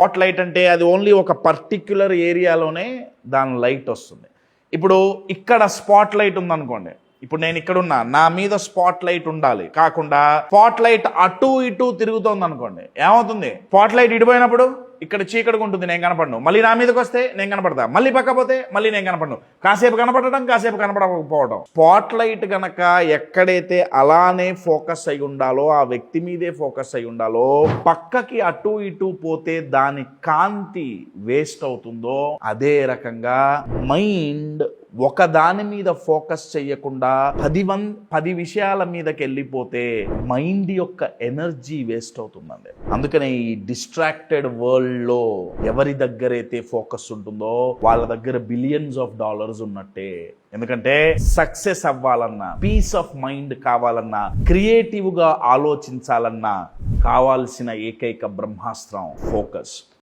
Spot light అంటే అది only ఒక పర్టిక్యులర్ ఏరియాలోనే దాని లైట్ వస్తుంది. ఇప్పుడు ఇక్కడ స్పాట్ లైట్ ఉందనుకోండి, ఇప్పుడు నేను ఇక్కడ ఉన్నా, నా మీద స్పాట్ లైట్ ఉండాలి, కాకుండా స్పాట్ లైట్ అటు ఇటు తిరుగుతోంది అనుకోండి, ఏమవుతుంది? స్పాట్ లైట్ ఇడిపోయినప్పుడు ఇక్కడ చీకటిగా ఉంటుంది, నేను కనపడను. మళ్ళీ నా మీదకి వస్తే నేను కనపడతా, మళ్ళీ పక్కపోతే మళ్ళీ నేను కనపడను. కాసేపు కనపడటం, కాసేపు కనపడకపోవడం. స్పాట్ లైట్ కనుక ఎక్కడైతే అలానే ఫోకస్ అయి ఉండాలో, ఆ వ్యక్తి మీదే ఫోకస్ అయి ఉండాలో, పక్కకి అటు ఇటు పోతే దాని కాంతి వేస్ట్ అవుతుందో, అదే రకంగా మైండ్ ఒక దాని మీద ఫోకస్ చెయ్యకుండా 10 విషయాల మీదకి వెళ్ళిపోతే మైండ్ యొక్క ఎనర్జీ వేస్ట్ అవుతుందండి. అందుకనే ఈ డిస్ట్రాక్టెడ్ వరల్డ్ లో ఎవరి దగ్గర అయితే ఫోకస్ ఉంటుందో వాళ్ళ దగ్గర బిలియన్స్ ఆఫ్ డాలర్స్ ఉన్నట్టే. ఎందుకంటే సక్సెస్ అవ్వాలన్నా, పీస్ ఆఫ్ మైండ్ కావాలన్నా, క్రియేటివ్ గా ఆలోచించాలన్నా కావాల్సిన ఏకైక బ్రహ్మాస్త్రం ఫోకస్.